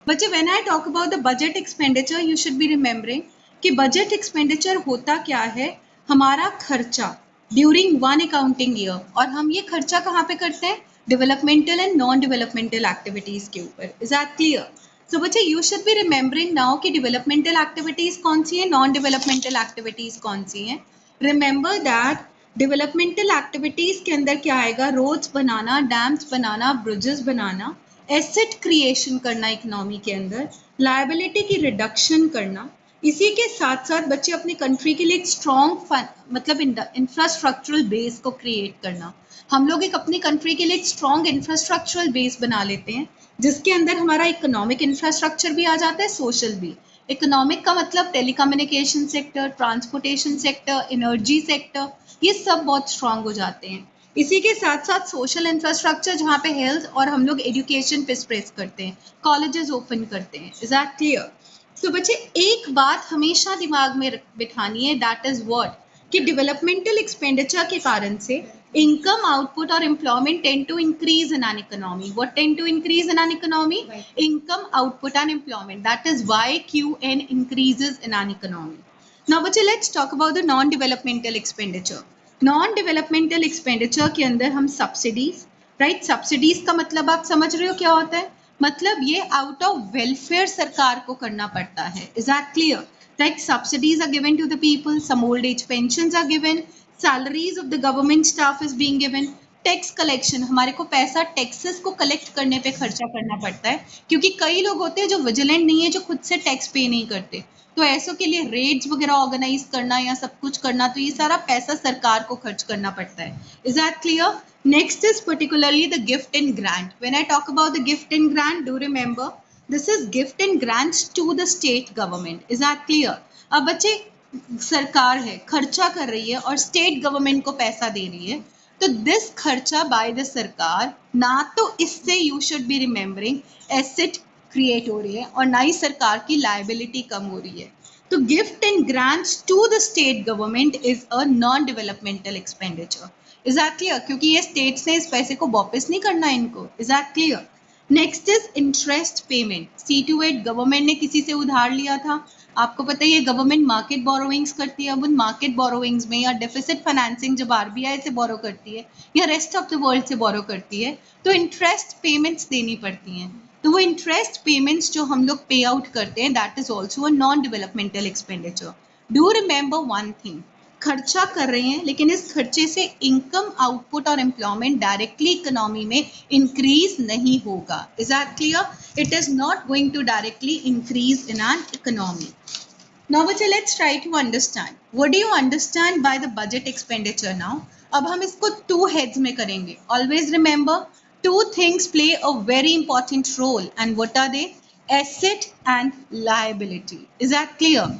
बच्चे when I talk about the budget expenditure you should be remembering कि budget expenditure होता क्या है, हमारा खर्चा ड्यूरिंग वन अकाउंटिंग ईयर, और हम ये खर्चा कहाँ पे करते हैं, developmental and non developmental activities के ऊपर। Is that clear? सो बच्चे you should be remembering now कि डेवलपमेंटल एक्टिविटीज कौन सी है, नॉन डेवलपमेंटल एक्टिविटीज कौन सी है। रिमेंबर दैट डेवलपमेंटल एक्टिविटीज के अंदर क्या आएगा, रोड्स बनाना, डैम्स बनाना, ब्रिजेस बनाना, एसेट क्रिएशन करना इकोनॉमी के अंदर, लायबिलिटी की रिडक्शन करना। इसी के साथ साथ बच्चे अपनी कंट्री के लिए एक स्ट्रॉन्ग मतलब इंफ्रास्ट्रक्चरल बेस को क्रिएट करना। हम लोग एक अपनी कंट्री के लिए एक स्ट्रॉन्ग इंफ्रास्ट्रक्चरल बेस बना लेते हैं, जिसके अंदर हमारा इकोनॉमिक इंफ्रास्ट्रक्चर भी आ जाता है, सोशल भी। इकोनॉमिक का मतलब telecommunication sector, transportation sector, energy sector, ये सब बहुत स्ट्रांग हो जाते हैं। इसी के साथ साथ सोशल इंफ्रास्ट्रक्चर, जहाँ पे हेल्थ और हम लोग एजुकेशन पे स्ट्रेस करते हैं, कॉलेजेस ओपन करते हैं। Is that clear? तो बच्चे एक बात हमेशा दिमाग में बिठानी है, दैट इज व्हाट, कि डेवलपमेंटल एक्सपेंडिचर के कारण से income output or employment tend to increase in an economy. What tend to increase in an economy? Income output and employment. That is why QN increases in an economy. Now बच्चे let's talk about the non developmental expenditure. Non developmental expenditure के अंदर हम subsidies, right, subsidies का मतलब आप समझ रहे हो क्या होता है, मतलब ये आउट ऑफ वेलफेयर सरकार को करना पड़ता है। Is that clear? Like subsidies are given to the people, some old age pensions are given, salaries of the government staff is being given, tax collection, हमारे को पैसा टैक्सेस को कलेक्ट करने पे खर्चा करना पड़ता है, क्योंकि कई लोग होते हैं जो विजिलेंट नहीं है, जो खुद से टैक्स पे नहीं करते, तो ऐसों के लिए रेड्स वगैरह ऑर्गेनाइज करना या सब कुछ करना, तो ये सारा पैसा सरकार को खर्च करना पड़ता है। Is that clear? Next is particularly the gift and grant. When I talk about the gift and grant, do remember this is gift and grants to the state government. Is that clear? अब बच्चे सरकार है, खर्चा कर रही है और state government को पैसा दे रही है, तो दिस खर्चा बाय द सरकार, ना तो इससे you should be remembering asset create हो रही है और ना ही सरकार की लायबिलिटी कम हो रही है। तो gift and grants to the state government is a non developmental expenditure. Is that clear? क्योंकि ये स्टेट ने इस पैसे को वापस नहीं करना इनको। Is that clear? Next is interest payment. C28 government ने किसी से उधार लिया था, आपको पता ही है गवर्नमेंट मार्केट बोरोइंग्स करती है, अब उन मार्केट बोरोइंग्स में या डेफिसिट फाइनेंसिंग जब RBI से बोरो करती है या रेस्ट ऑफ द वर्ल्ड से बोरो करती है, तो इंटरेस्ट पेमेंट्स देनी पड़ती हैं। तो वो इंटरेस्ट पेमेंट्स जो हम लोग पे आउट करते हैं, that is also a non developmental expenditure. Do remember one thing, खर्चा कर रहे हैं, लेकिन इस खर्चे से इनकम आउटपुट और एम्प्लॉयमेंट डायरेक्टली इकोनॉमी में इंक्रीज नहीं होगा। Is that clear? It is not going to directly increase in an economy. Now बच्चे let's try to understand. What do you understand by the budget expenditure now? अब हम इसको two heads में करेंगे. Always remember, two things play a very important role, and what are they? Asset and liability. Is that clear?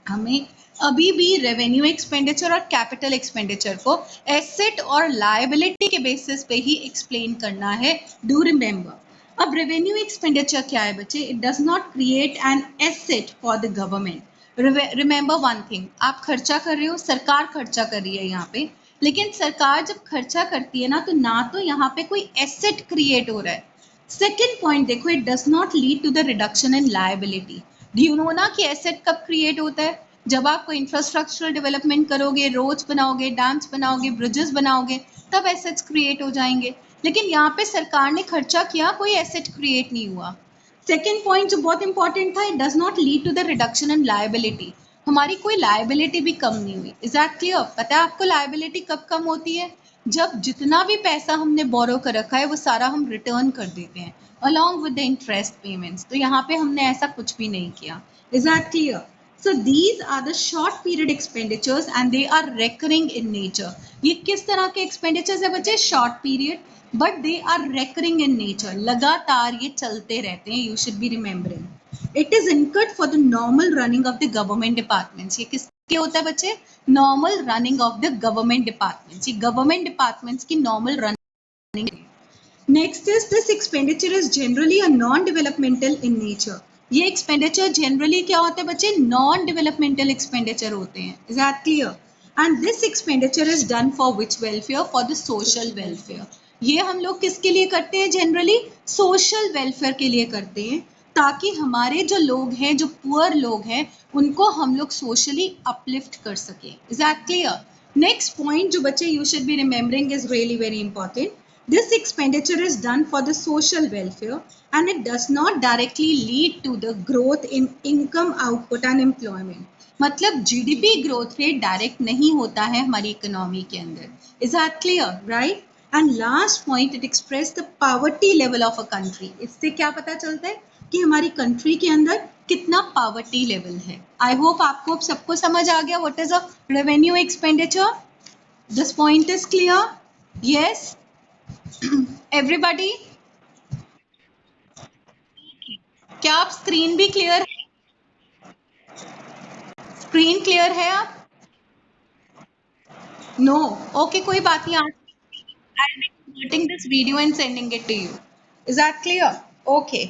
हमें अभी भी revenue expenditure और capital expenditure को एसेट और लायबिलिटी के बेसिस पे ही एक्सप्लेन करना है। Do remember. अब रेवेन्यू एक्सपेंडिचर क्या है बच्चे? It does not create an asset for the government. Remember one thing, आप खर्चा कर रहे हो, सरकार खर्चा कर रही है यहाँ पे, लेकिन सरकार जब खर्चा करती है ना तो यहाँ पे कोई एसेट क्रिएट हो रहा है। सेकेंड पॉइंट देखो, it does not lead to the reduction in liability. Do you know ना कि एसेट कब क्रिएट होता है? जब आप कोई इंफ्रास्ट्रक्चरल डेवलपमेंट करोगे, रोड्स बनाओगे, डैम्स बनाओगे, ब्रिजेस बनाओगे, तब एसेट्स क्रिएट हो जाएंगे। लेकिन यहाँ पे सरकार ने खर्चा किया, कोई एसेट क्रिएट नहीं हुआ। सेकेंड पॉइंट जो बहुत इंपॉर्टेंट था, it does not lead to the reduction in liability. हमारी कोई लायबिलिटी भी कम नहीं हुई। Is that clear? पता है आपको लायबिलिटी कब कम होती है? जब जितना भी पैसा हमने बोरो कर रखा है वो सारा हम रिटर्न कर देते हैं along with the interest payments. तो यहाँ पे हमने ऐसा कुछ भी नहीं किया। Is that clear? So these are the short period expenditures and they are recurring in nature. ये किस तरह के expenditures है बच्चे? Short period, but they are recurring in nature. लगातार ये चलते रहते हैं. You should be remembering. It is incurred for the normal running of the government departments. ये किसके होता है बच्चे? Normal running of the government departments. ये government departments की normal running. Next is this expenditure is generally a non-developmental in nature. ये expenditure generally क्या होते हैं बच्चे? Non-developmental expenditure होते हैं. Is that clear? And this expenditure is done for which welfare? For the social welfare. ये हम लोग किसके लिए करते हैं? Generally social welfare के लिए करते हैं. ताकि हमारे जो लोग हैं, जो पुअर लोग हैं, उनको हम लोग सोशली अपलिफ्ट कर सकें. Is that clear? Next point जो बच्चे you should be remembering is really very important. This expenditure is done for the social welfare and it does not directly lead to the growth in income output and employment. मतलब GDP growth rate direct नहीं होता है हमारी economy के अंदर. Is that clear? Right. And last point, it express the poverty level of a country. इससे क्या पता चलता है कि हमारी कंट्री के अंदर कितना पॉवर्टी लेवल है. आई होप आपको सबको समझ आ गया what is a revenue expenditure. This point is clear? Yes everybody. क्या आप स्क्रीन भी क्लियर है? स्क्रीन क्लियर है आप? नो. ओके, कोई बात नहीं. I'll be converting this video and sending it to you. Is that clear? Okay.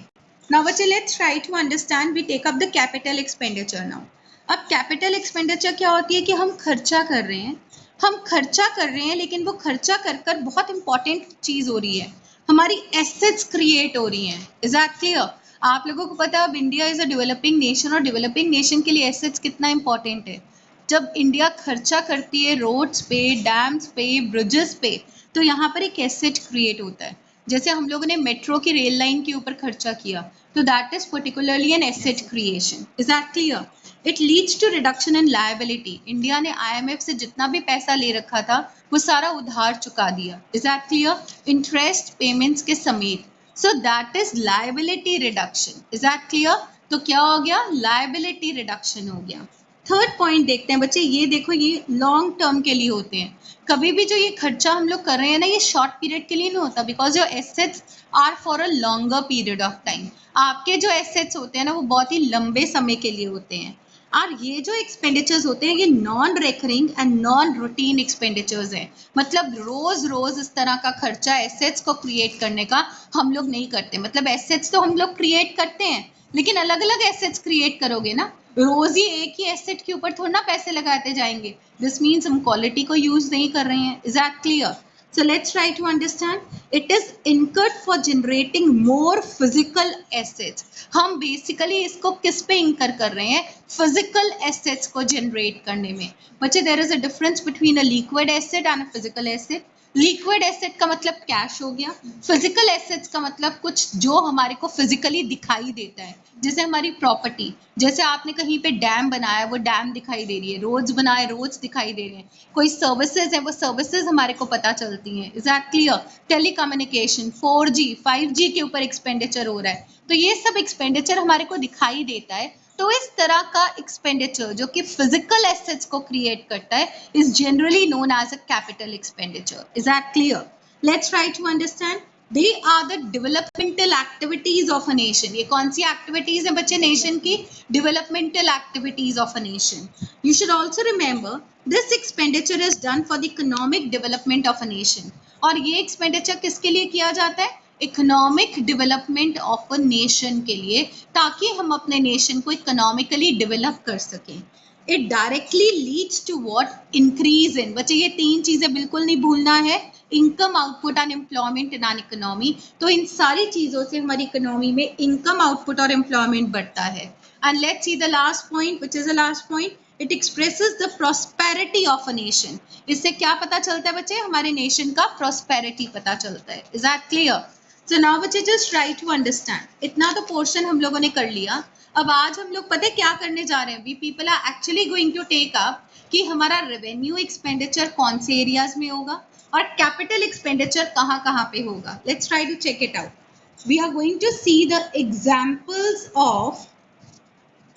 Now बच्चे let's try to understand. We take up the capital expenditure now. अब capital expenditure क्या होती है कि हम खर्चा कर रहे हैं. हम खर्चा कर रहे हैं लेकिन वो खर्चा कर कर बहुत इंपॉर्टेंट चीज हो रही है, हमारी एसेट्स क्रिएट हो रही हैं. Is that clear? आप लोगों को पता है अब India is a developing nation और डेवलपिंग नेशन के लिए एसेट्स कितना इंपॉर्टेंट है. जब इंडिया खर्चा करती है रोड्स पे, डैम्स पे, ब्रिजेस पे, तो यहाँ पर एक एसेट क्रिएट होता है. जैसे हम लोगों ने मेट्रो की रेल लाइन के ऊपर खर्चा किया, तो that is particularly an asset creation. Is that clear? It leads to reduction in liability. India ने IMF से जितना भी पैसा ले रखा था वो सारा उधार चुका दिया. Is that clear? Interest payments के समेत. So that is liability reduction. Is that clear? तो क्या हो गया? लायबिलिटी रिडक्शन हो गया. थर्ड पॉइंट देखते हैं बच्चे. ये देखो, ये लॉन्ग टर्म के लिए होते हैं. कभी भी जो ये खर्चा हम लोग कर रहे हैं ना, ये शॉर्ट पीरियड के लिए नहीं होता, because your assets are for a longer period of time. आपके जो एसेट्स होते हैं ना वो बहुत ही लंबे समय के लिए होते हैं. और ये जो एक्सपेंडिचर्स होते हैं ये non recurring and non routine expenditures हैं. मतलब रोज रोज इस तरह का खर्चा एसेट्स को क्रिएट करने का हम लोग नहीं करते. मतलब एसेट्स तो हम लोग क्रिएट करते हैं लेकिन अलग अलग एसेट्स क्रिएट करोगे ना, रोज ही एक ही एसेट के ऊपर थोड़ा ना पैसे लगाते जाएंगे. दिस मीन्स हम क्वालिटी को यूज नहीं कर रहे हैं. Is that clear? So let's try to understand. It is incurred for generating more physical assets. हम बेसिकली इसको किस पे इंकर कर रहे हैं? फिजिकल एसेट्स को जनरेट करने में. बच्चे, there is a difference between a liquid asset and a physical asset. Liquid asset का मतलब कैश हो गया. फिजिकल एसेट्स का मतलब कुछ जो हमारे को फिजिकली दिखाई देता है, जैसे हमारी प्रॉपर्टी. जैसे आपने कहीं पे डैम बनाया, वो डैम दिखाई दे रही है. रोड्स बनाए, रोड्स दिखाई दे रहे हैं. कोई सर्विसेज है, वो सर्विसेज हमारे को पता चलती हैं. Is that clear? Telecommunication, 4G 5G के ऊपर एक्सपेंडिचर हो रहा है, तो ये सब एक्सपेंडिचर हमारे को दिखाई देता है. तो इस तरह का एक्सपेंडिचर जो कि फिजिकल एसेट्स को क्रिएट करता है is generally known as a capital expenditure. Is that clear? Let's try to understand. They are the developmental activities of a nation. ये कौन सी activities हैं बच्चे नेशन की? Developmental activities of a nation. You should also remember this expenditure is done for the economic development of a nation. और ये expenditure किसके लिए किया जाता है? Economic development of a nation के लिए, ताकि हम अपने नेशन को इकोनॉमिकली डेवलप कर सकें. It directly leads to what? Increase in. बच्चे ये तीन चीजें बिल्कुल नहीं भूलना है. Income output and employment in an economy. तो इन सारी चीजों से हमारी इकोनॉमी में इनकम आउटपुट और एम्प्लॉयमेंट बढ़ता है. And let's see the last point, which is the last point. It expresses the prosperity of a nation. इससे क्या पता चलता है बच्चे? हमारे नेशन का प्रॉस्पेरिटी पता चलता है. Is that clear? So now बच्चे जस्ट ट्राई टू अंडरस्टैंड. इतना तो पोर्शन हम लोगों ने कर लिया. अब आज हम लोग पता है क्या करने जा रहे हैं? We people are actually going to take up कि हमारा रेवेन्यू एक्सपेंडिचर कौन से एरियाज में होगा और कैपिटल एक्सपेंडिचर कहाँ कहाँ पे होगा. Let's try to check it out. We are going to see the examples of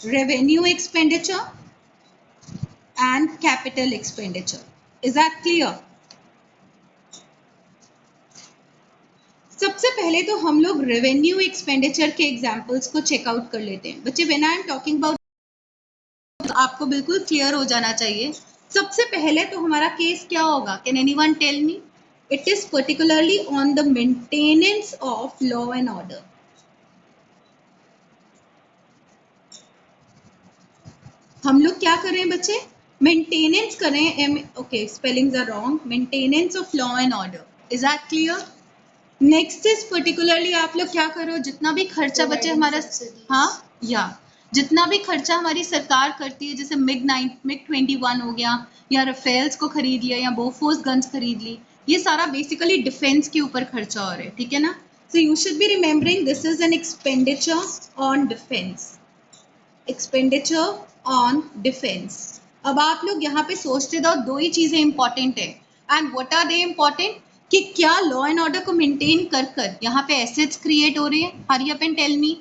revenue expenditure and capital expenditure. Is that clear? सबसे पहले तो हम लोग रेवेन्यू एक्सपेंडिचर के एग्जांपल्स को चेकआउट कर लेते हैं. बच्चे, when I am talking about, आपको बिल्कुल क्लियर हो जाना चाहिए. सबसे पहले तो हमारा केस क्या होगा? Can anyone tell me? It is particularly on the maintenance of law and order. हम लोग क्या कर रहे हैं बच्चे? मेंटेनेंस कर रहे हैं. Okay, spellings are wrong. Maintenance of law and order. Is that clear? Next is particularly आप लोग क्या करो, जितना भी खर्चा बचे हमारा, हाँ या जितना भी खर्चा हमारी सरकार करती है, जैसे मिग 21 हो गया, या राफेल्स को खरीद लिया, या बोफोर्स गन्स खरीद ली, ये सारा बेसिकली डिफेंस के ऊपर खर्चा हो रहा है, ठीक है ना। So you should be remembering this is an expenditure on defence, expenditure on defence. अब आप लोग यहाँ पे सोचते रहो, दो ही चीजें इंपॉर्टेंट है, and what are they important, कि क्या लॉ एंड ऑर्डर को मेंटेन कर कर यहाँ पे एसेट्स क्रिएट हो रही है। Hurry up and tell me,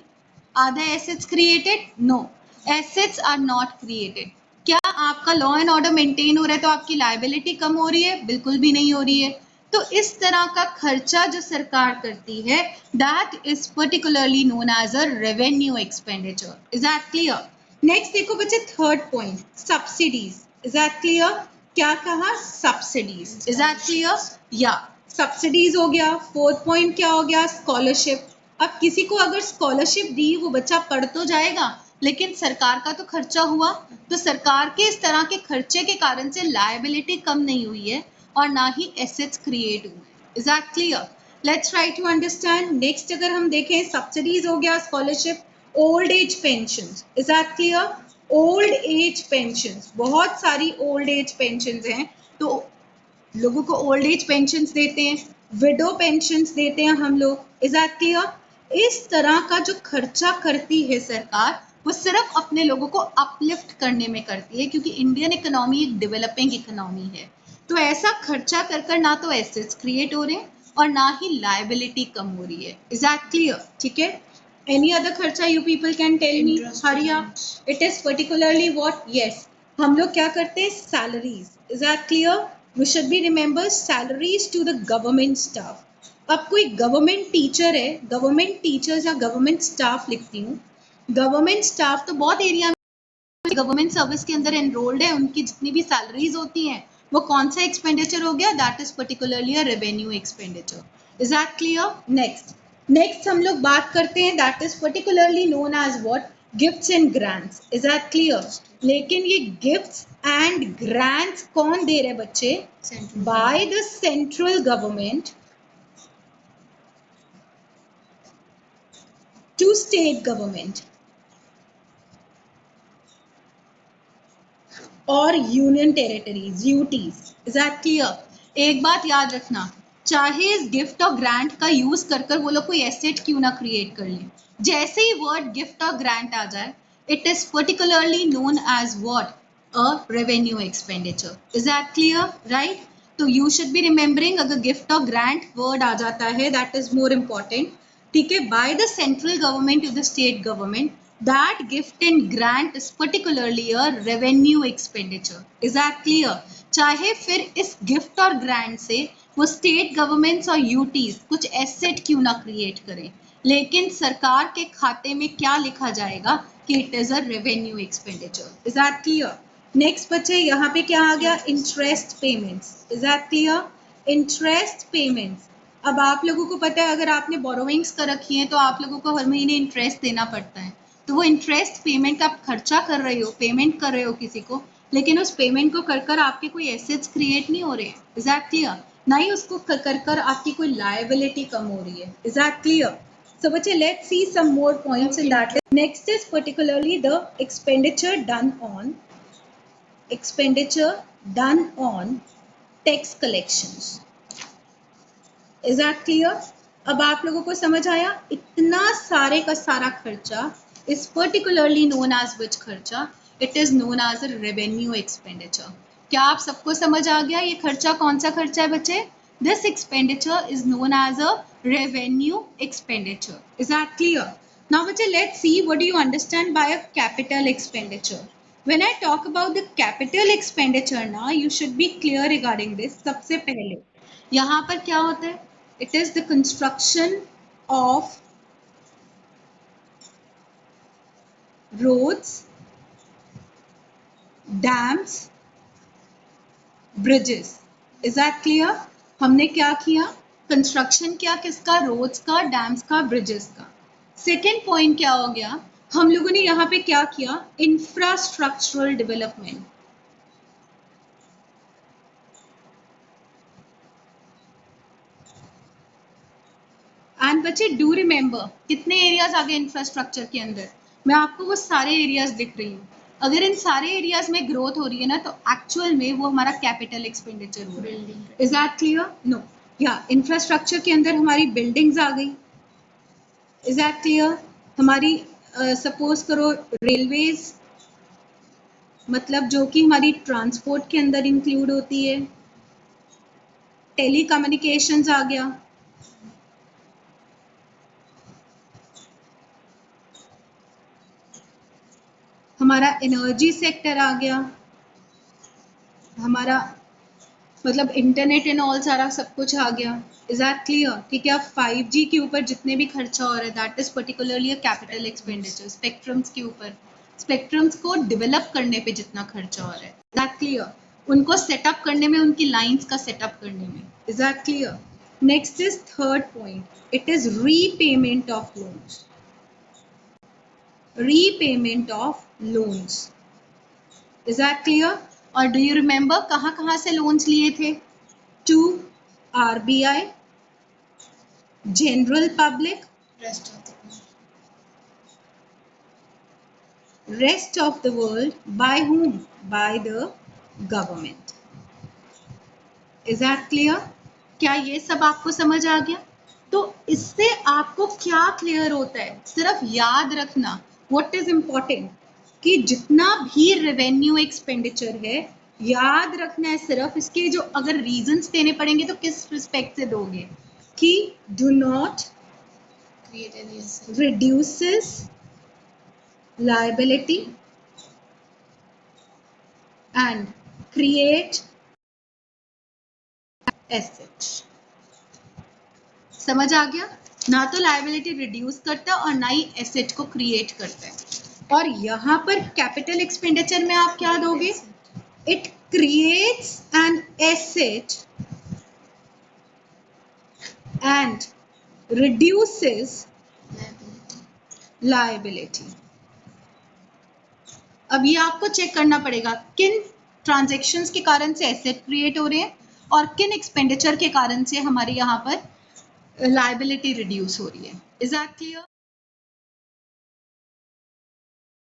are the assets created? No, assets are not created. क्या आपका लॉ एंड ऑर्डर मेंटेन हो रहा है तो आपकी लायबिलिटी कम हो रही है? बिल्कुल भी नहीं हो रही है। तो इस तरह का खर्चा जो सरकार करती है, that is particularly known as a revenue expenditure. Is that clear? Next देखो बच्चे, third point, subsidies. Is that clear? क्या कहा? सब्सिडीज। Is that clear? या सब्सिडीज हो गया। फोर्थ पॉइंट क्या हो गया? स्कॉलरशिप। अब किसी को अगर स्कॉलरशिप दी, वो बच्चा पढ़ तो जाएगा, लेकिन सरकार का तो खर्चा हुआ। तो सरकार के इस तरह के खर्चे के कारण से लायबिलिटी कम नहीं हुई है और ना ही एसेट्स क्रिएट हुए। Is that clear? Let's try to understand. Next अगर हम देखें, सब्सिडीज हो गया, scholarship, old age pension. Is that clear? Old age pension, बहुत सारी ओल्ड एज पेंशन हैं, तो लोगों को ओल्ड एज पेंशन देते हैं, विडो पेंशन देते हैं हम लोग। Is that clear? इस तरह का जो खर्चा करती है सरकार, वो सिर्फ अपने लोगों को अपलिफ्ट करने में करती है, क्योंकि इंडियन इकोनॉमी एक डेवलपिंग इकोनॉमी है। तो ऐसा खर्चा कर कर ना तो एसेट्स क्रिएट हो रहे हैं और ना ही लायबिलिटी कम हो रही है। Is that clear? ठीक है। एनी अदर खर्चा you people can tell me? हरिया, it is particularly what? Yes, हम लोग क्या करते हैं? Salaries. Is that clear? We should be remember salaries to the government staff. अब कोई गवर्नमेंट टीचर है, गवर्नमेंट टीचर्स या गवर्नमेंट स्टाफ लिखती हूँ, गवर्नमेंट स्टाफ तो बहुत एरिया में गवर्नमेंट सर्विस के अंदर एनरोल्ड है, उनकी जितनी भी सैलरीज होती हैं, वो कौन सा एक्सपेंडिचर हो गया? That is particularly a revenue expenditure. Is that clear? Next हम लोग बात करते हैं, that is particularly known as what? Gifts and grants. Is that clear? लेकिन ये गिफ्ट्स एंड ग्रांट्स कौन दे रहे बच्चे? By the central government to state government और union territories, UTs. Is that clear? एक बात याद रखना, चाहे इस गिफ्ट और ग्रांट का यूज कर कर वो लोग कोई एसेट क्यों ना क्रिएट कर लें, जैसे ही वर्ड गिफ्ट और ग्रांट आ जाए, it is particularly known as what? A revenue expenditure. Is that clear? Right? तो यू शुड बी रिमेंबरिंग, अगर गिफ्ट और ग्रांट वर्ड आ जाता है, दैट इज मोर इम्पॉर्टेंट। ठीक है, by the central government to the state government, that gift and grant is particularly a revenue expenditure. Is that clear? चाहे फिर इस गिफ्ट और ग्रांट से वो स्टेट गवर्नमेंट्स और यूटीज कुछ एसेट क्यों ना क्रिएट करें, लेकिन सरकार के खाते में क्या लिखा जाएगा? कि it is a revenue expenditure. Is that clear? Next बच्चे, यहाँ पे क्या आ गया? Interest payments. Is that clear? Interest payments. अब आप लोगों को पता है, अगर आपने बोरोविंग्स कर रखी है तो आप लोगों को हर महीने इंटरेस्ट देना पड़ता है। तो वो इंटरेस्ट पेमेंट आप खर्चा कर रहे हो, पेमेंट कर रहे हो किसी को, लेकिन उस पेमेंट को कर कर आपके कोई एसेट्स क्रिएट नहीं हो रहे। Is that clear? ना ही उसको कर कर आपकी कोई लायबिलिटी कम हो रही है। Is that clear? So बच्चे, let's see some more points in that. Next is particularly the expenditure done on tax collections. Is that clear? अब आप लोगों को समझ आया? इतना सारे का सारा खर्चा is particularly known as which खर्चा? It is known as a revenue expenditure. क्या आप सबको समझ आ गया ये खर्चा कौन सा खर्चा है बच्चे? This expenditure is known as a revenue expenditure. Is that clear? Now बच्चे, let's see what do you understand by a capital expenditure. When I talk about the capital expenditure now, you should be clear regarding this. सबसे पहले यहाँ पर क्या होता है? It is the construction of roads, dams, bridges. Is that clear? हमने क्या किया? कंस्ट्रक्शन किया किसका? रोड्स का, डैम्स का, ब्रिजेस का। सेकेंड पॉइंट क्या हो गया? हम लोगों ने यहाँ पे क्या किया? Infrastructural development. एंड बच्चे डू रिमेंबर कितने एरियाज आ गए इंफ्रास्ट्रक्चर के अंदर, मैं आपको वो सारे एरियाज दिख रही हूँ। अगर इन सारे एरियाज में ग्रोथ हो रही है ना तो एक्चुअल में वो हमारा कैपिटल एक्सपेंडिचर हो रहा है। Is that clear? नो, या इंफ्रास्ट्रक्चर के अंदर हमारी बिल्डिंग्स आ गई। Is that clear? हमारी सपोज करो रेलवेज, मतलब जो कि हमारी ट्रांसपोर्ट के अंदर इंक्लूड होती है। टेलीकम्युनिकेशंस आ गया, हमारा एनर्जी सेक्टर आ गया, हमारा मतलब इंटरनेट एंड ऑल सारा सब कुछ आ गया। Is that clear? ठीक है, 5G के ऊपर जितने भी खर्चा हो रहा है that is particularly a capital expenditure. Spectrums के ऊपर, स्पेक्ट्रम्स को डेवलप करने पे जितना खर्चा हो रहा है, इज दैट क्लियर? उनको सेटअप करने में, उनकी लाइंस का सेटअप करने में, is that clear? Next is third point, it is repayment of loans. Repayment of loans, is that clear? और डू यू रिमेंबर कहाँ से लोन्स लिए थे? To RBI, general public, rest of the world. By whom? By the government. Is that clear? क्या ये सब आपको समझ आ गया? तो इससे आपको क्या क्लियर होता है? सिर्फ याद रखना व्हाट इज इम्पोर्टेंट, कि जितना भी रेवेन्यू एक्सपेंडिचर है, याद रखना है सिर्फ इसके जो अगर रीजंस देने पड़ेंगे तो किस रिस्पेक्ट से दोगे, कि do not reduces liability and create asset। समझ आ गया ना? तो लायबिलिटी रिड्यूस करता है और ना ही एसेट को क्रिएट करता है। और यहाँ पर कैपिटल एक्सपेंडिचर में आप क्या दोगे? It creates an asset and reduces liability. अब ये आपको चेक करना पड़ेगा किन ट्रांजैक्शंस के कारण से एसेट क्रिएट हो रहे हैं और किन एक्सपेंडिचर के कारण से हमारे यहाँ पर लायबिलिटी रिड्यूस हो रही है। Is that clear?